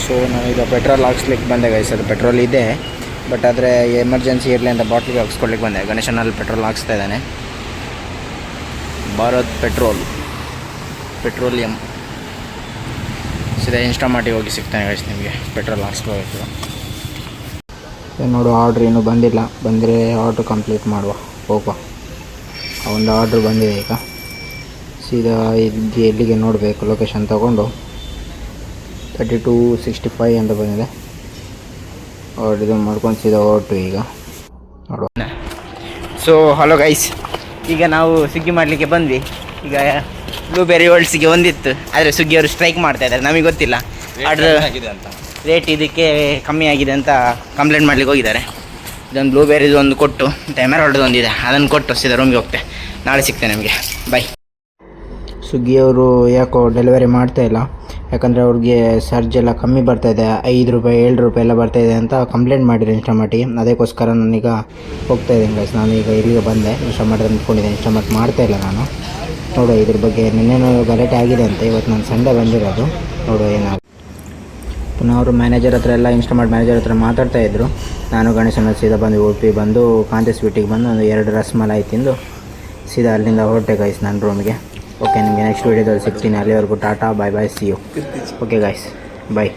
So ನಾನೀಗ petrol ಹಾಕ್ಸ್ಲಿಕ್ಕೆ ಬಂದೆ guys. ಅದು ಪೆಟ್ರೋಲ್ ಇದೆ, ಬಟ್ ಆದರೆ ಎಮರ್ಜೆನ್ಸಿ ಇರಲಿ ಅಂತ ಬಾಟ್ಲಿಗೆ ಹಾಕ್ಸ್ಕೊಳ್ಲಿಕ್ಕೆ ಬಂದೆ. ಗಣೇಶನಲ್ಲಿ ಪೆಟ್ರೋಲ್ ಹಾಕ್ಸ್ತಾ ಇದ್ದಾನೆ. ಭಾರತ್ ಪೆಟ್ರೋಲಿಯಂ ಸೀದಾ ಇನ್ಸ್ಟಾಮಾರ್ಟಿಗೆ ಹೋಗಿ ಸಿಗ್ತಾನೆ ಗೈಸ್ ನಿಮಗೆ. ಪೆಟ್ರೋಲ್ ಹಾಕ್ಸ್ಕೋಬೇಕು. ನೋಡು, ಆರ್ಡ್ರ್ ಇನ್ನೂ ಬಂದಿಲ್ಲ. ಬಂದರೆ ಆರ್ಡ್ರ್ ಕಂಪ್ಲೀಟ್ ಮಾಡುವ, ಹೋಗುವ. ಒಂದು ಆರ್ಡ್ರ್ ಬಂದಿದೆ. ಈಗ ಸೀದಾ ಇದು ಎಲ್ಲಿಗೆ ನೋಡಬೇಕು, ಲೊಕೇಶನ್ ತೊಗೊಂಡು 3265 ಅಂತ ಬಂದಿದೆ. ಆರ್ಡ್ರ್ ಇದು ಮಾಡ್ಕೊಂಡು ಸೀದಾ ಹೊರಟು ಈಗ ನೋಡುವ. ಸೊ ಹಲೋ ಗೈಸ್, ಈಗ ನಾವು ಸ್ವಿಗ್ಗಿ ಮಾಡಲಿಕ್ಕೆ ಬಂದ್ವಿ. ಈಗ ಬ್ಲೂಬೆರಿ ವರ್ಲ್ಡ್ಸಿಗೆ ಒಂದಿತ್ತು, ಆದರೆ ಸ್ವಿಗ್ಗಿಯವರು ಸ್ಟ್ರೈಕ್ ಮಾಡ್ತಾ ಇದ್ದಾರೆ. ನಮಗೆ ಗೊತ್ತಿಲ್ಲ, ಆರ್ಡ್ರ್ ರೇಟ್ ಇದಕ್ಕೆ ಕಮ್ಮಿ ಆಗಿದೆ ಅಂತ ಕಂಪ್ಲೇಂಟ್ ಮಾಡ್ಲಿಕ್ಕೆ ಹೋಗಿದ್ದಾರೆ. ಇದೊಂದು ಬ್ಲೂಬೆರಿದು ಒಂದು ಕೊಟ್ಟು, ಎಮರಾಲ್ಡ್ದು ಒಂದಿದೆ, ಅದನ್ನು ಕೊಟ್ಟು ಸೀದಾ ರೂಮಿಗೆ ಹೋಗ್ತೆ. ನಾಳೆ ಸಿಗ್ತೇನೆ ನಿಮಗೆ, ಬೈ. ಸ್ವಿಗ್ಗಿಯವರು ಯಾಕೋ ಡೆಲಿವರಿ ಮಾಡ್ತಾಯಿಲ್ಲ, ಯಾಕಂದರೆ ಅವ್ರಿಗೆ ಚಾರ್ಜ್ ಎಲ್ಲ ಕಮ್ಮಿ ಬರ್ತಾಯಿದೆ, 5 ರೂಪಾಯಿ 7 ರೂಪಾಯಿ ಎಲ್ಲ ಬರ್ತಾಯಿದೆ ಅಂತ ಕಂಪ್ಲೇಂಟ್ ಮಾಡಿದ್ರು ಇನ್ಸ್ಟಾಮಾರ್ಟಿಗೆ. ಅದಕ್ಕೋಸ್ಕರ ನಾನೀಗ ಹೋಗ್ತಾಯಿದ್ದೀನಿ ಗೈಸ್. ನಾನು ಈಗ ಇಲ್ಲಿಗೆ ಬಂದೆ, ಇನ್ಸ್ಟಾಮಾರ್ಟ್ ಅಂದ್ಕೊಂಡಿದ್ದೆ. ಇನ್ಸ್ಟಾಮಾರ್ಟ್ ಮಾಡ್ತಾಯಿಲ್ಲ ನಾನು. ನೋಡು, ಇದ್ರ ಬಗ್ಗೆ ನಿನ್ನೆನೂ ಗಲಾಟೆ ಆಗಿದೆ ಅಂತ. ಇವತ್ತು ನಾನು ಸಂಡೇ ಬಂದಿರೋದು. ನೋಡು ಏನಾಗುತ್ತೆ. ಪುನಃ ಅವರು ಮ್ಯಾನೇಜರ್ ಹತ್ರ ಎಲ್ಲ, ಇನ್ಸ್ಟಾಮಾರ್ಟ್ ಮ್ಯಾನೇಜರ್ ಹತ್ರ ಮಾತಾಡ್ತಾಯಿದ್ರು. ನಾನು ಗಣೇಶನ ಸೀದಾ ಬಂದು ಉಡುಪಿ ಬಂದು ಕಾಂತಿ ಸ್ವೀಟಿಗೆ ಬಂದು ಒಂದು 2 ರಸ್ಮಲಾಯಿ ತಿಂದು ಸೀದಾ ಅಲ್ಲಿಂದ ಹೊರಟೆ ಗೈಸ್ ನನ್ನ ರೂಮಿಗೆ. ಓಕೆ, ನಿಮಗೆ ನೆಕ್ಸ್ಟ್ ವೀಡಿಯೋದಲ್ಲಿ ಸಿಗ್ತೀನಿ. ಅಲ್ಲಿವರೆಗೂ ta-ta, bye bye, see you. Okay guys, bye.